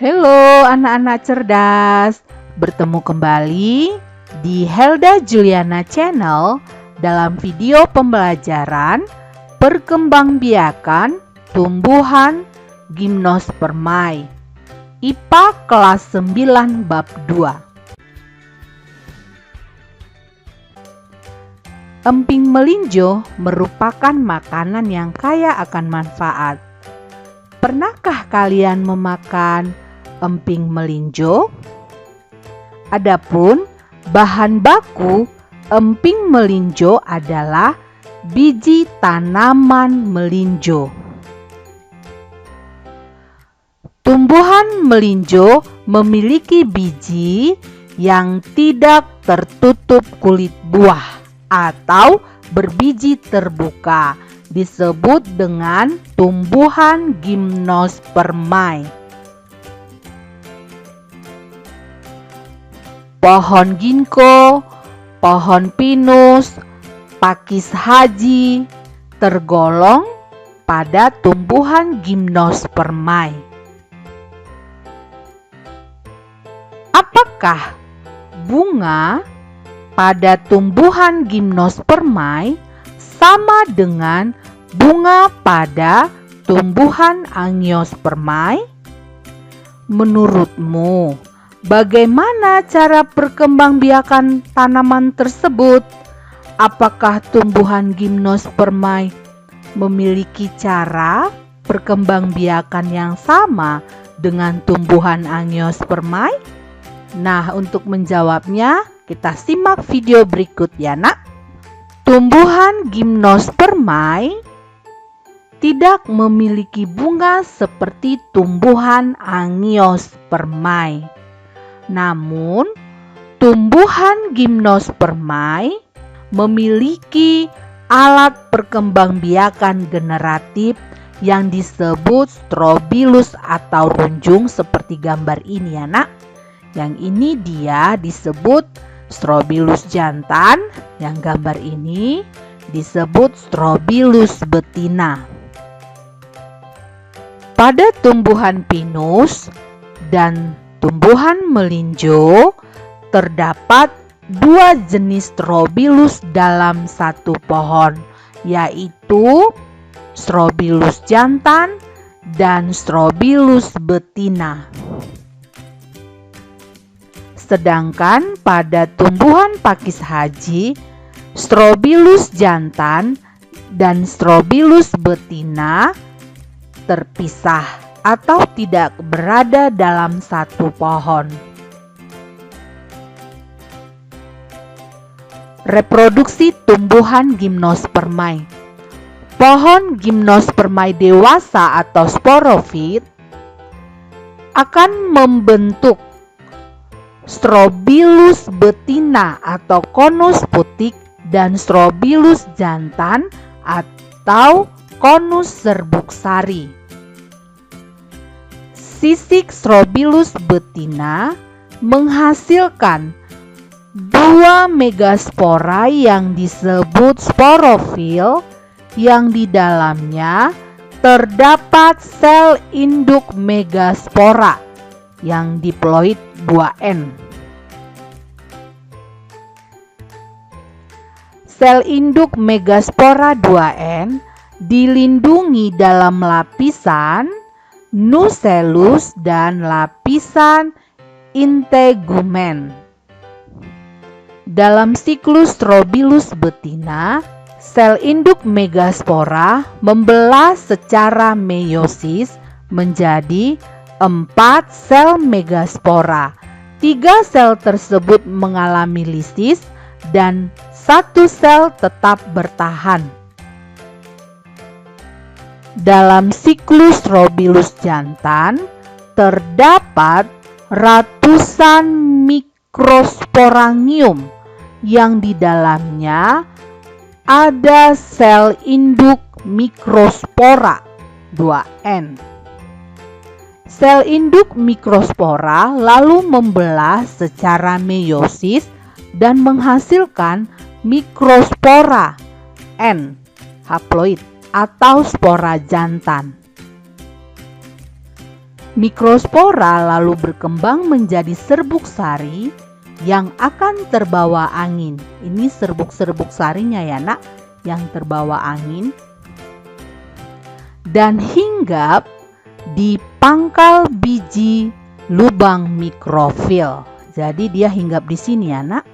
Halo anak-anak cerdas, bertemu kembali di Helda Juliana Channel dalam video pembelajaran perkembangbiakan tumbuhan gimnospermae IPA kelas 9 bab 2. Emping melinjo merupakan makanan yang kaya akan manfaat. Pernahkah kalian memakan emping melinjo? Adapun bahan baku emping melinjo adalah biji tanaman melinjo. Tumbuhan melinjo memiliki biji yang tidak tertutup kulit buah atau berbiji terbuka, disebut dengan tumbuhan gimnospermae. Pohon ginkgo, pohon pinus, pakis haji tergolong pada tumbuhan gimnospermae. Apakah bunga pada tumbuhan gimnospermae sama dengan bunga pada tumbuhan angiospermae? Menurutmu, bagaimana cara perkembangbiakan tanaman tersebut? Apakah tumbuhan gimnospermae memiliki cara perkembangbiakan yang sama dengan tumbuhan angiospermae? Nah, untuk menjawabnya, kita simak video berikut ya, Nak. Tumbuhan gimnospermae tidak memiliki bunga seperti tumbuhan angiospermae. Namun, tumbuhan gimnospermae memiliki alat perkembangbiakan generatif yang disebut strobilus atau runjung seperti gambar ini ya, Nak. Yang ini dia disebut strobilus jantan, yang gambar ini disebut strobilus betina. Pada tumbuhan pinus dan tumbuhan melinjo terdapat dua jenis strobilus dalam satu pohon, yaitu strobilus jantan dan strobilus betina. Sedangkan pada tumbuhan pakis haji, strobilus jantan dan strobilus betina terpisah atau tidak berada dalam satu pohon. Reproduksi tumbuhan gimnospermae. Pohon gimnospermae dewasa atau sporofit akan membentuk strobilus betina atau konus putik dan strobilus jantan atau konus serbuksari. Sisik strobilus betina menghasilkan dua megaspora yang disebut sporofil, yang di dalamnya terdapat sel induk megaspora yang diploid 2N. Sel induk megaspora 2N dilindungi dalam lapisan nucellus dan lapisan integumen. Dalam siklus strobilus betina, sel induk megaspora membelah secara meiosis menjadi 4 sel megaspora. 3 sel tersebut mengalami lisis dan 1 sel tetap bertahan. Dalam siklus strobilus jantan terdapat ratusan mikrosporangium yang di dalamnya ada sel induk mikrospora 2N. Sel induk mikrospora lalu membelah secara meiosis dan menghasilkan mikrospora N haploid atau spora jantan. Mikrospora lalu berkembang menjadi serbuk sari yang akan terbawa angin. Ini serbuk-serbuk sarinya ya nak, yang terbawa angin. Dan hinggap di pangkal biji lubang mikrofil. Jadi dia hinggap di sini ya nak.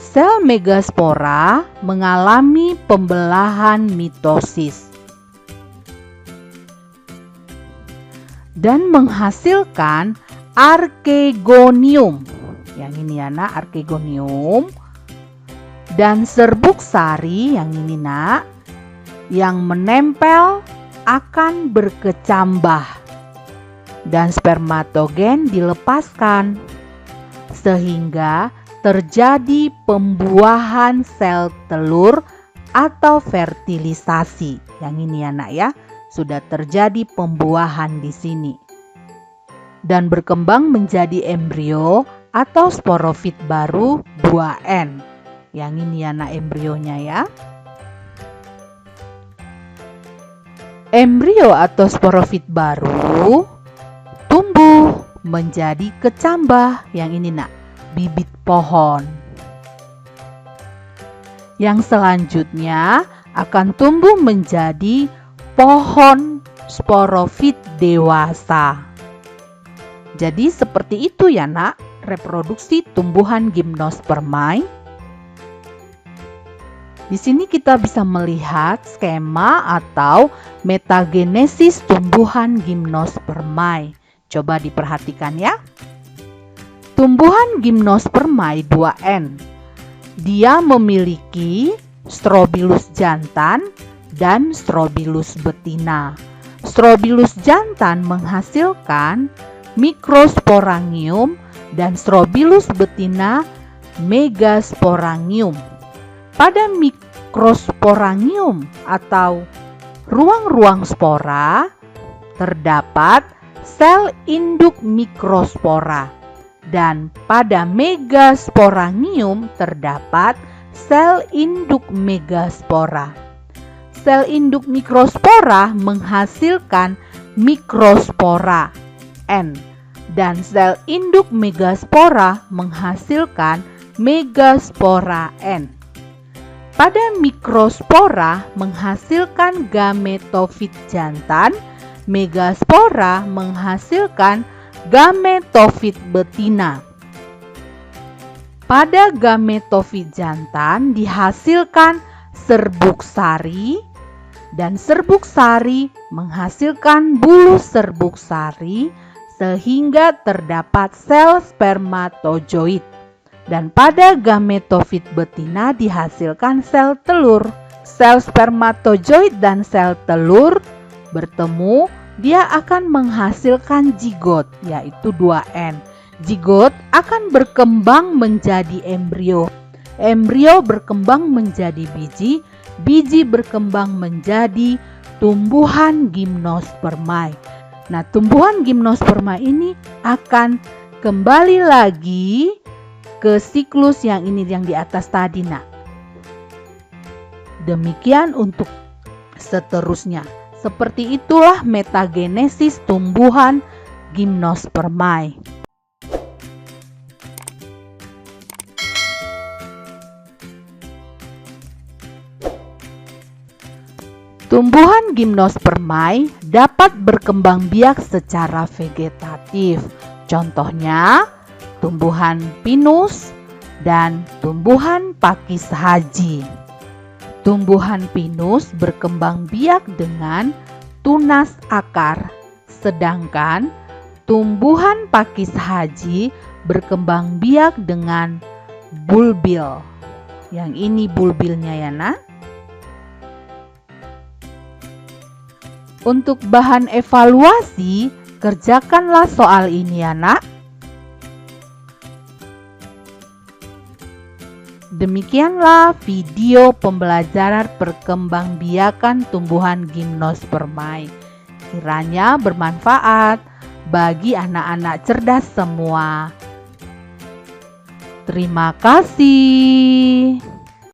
Sel megaspora mengalami pembelahan mitosis dan menghasilkan archegonium. Yang ini ya nak, archegonium. Dan serbuk sari yang ini nak, yang menempel akan berkecambah dan spermatogen dilepaskan sehingga terjadi pembuahan sel telur atau fertilisasi. Yang ini ya nak ya, sudah terjadi pembuahan di sini. Dan berkembang menjadi embrio atau sporofit baru 2N. Yang ini ya nak embrionya ya. Embrio atau sporofit baru tumbuh menjadi kecambah. Yang ini nak, bibit pohon. Yang selanjutnya akan tumbuh menjadi pohon sporofit dewasa. Jadi seperti itu ya nak, reproduksi tumbuhan gimnospermae. Di sini kita bisa melihat skema atau metagenesis tumbuhan gimnospermae. Coba diperhatikan ya. Tumbuhan gimnospermae 2N. Dia memiliki strobilus jantan dan strobilus betina. Strobilus jantan menghasilkan mikrosporangium dan strobilus betina megasporangium. Pada mikrosporangium atau ruang-ruang spora terdapat sel induk mikrospora, dan pada megasporangium terdapat sel induk megaspora. Sel induk mikrospora menghasilkan mikrospora N, dan sel induk megaspora menghasilkan megaspora N. Pada mikrospora menghasilkan gametofit jantan, megaspora menghasilkan gametofit betina. Pada gametofit jantan dihasilkan serbuk sari, dan serbuk sari menghasilkan bulu serbuk sari sehingga terdapat sel spermatozoid. Dan pada gametofit betina dihasilkan sel telur. Sel spermatozoid dan sel telur bertemu, dia akan menghasilkan zigot, yaitu 2N. Zigot akan berkembang menjadi embrio. Embrio berkembang menjadi biji. Biji berkembang menjadi tumbuhan gimnospermae. Nah, tumbuhan gimnospermae ini akan kembali lagi ke siklus yang ini yang di atas tadi nak. Demikian untuk seterusnya. Seperti itulah metagenesis tumbuhan gimnospermae. Tumbuhan gimnospermae dapat berkembang biak secara vegetatif. Contohnya tumbuhan pinus dan tumbuhan pakis haji. Tumbuhan pinus berkembang biak dengan tunas akar, sedangkan tumbuhan pakis haji berkembang biak dengan bulbil. Yang ini bulbilnya ya nak. Untuk bahan evaluasi, kerjakanlah soal ini ya nak. Demikianlah video pembelajaran perkembangbiakan tumbuhan gimnospermae. Kiranya bermanfaat bagi anak-anak cerdas semua. Terima kasih.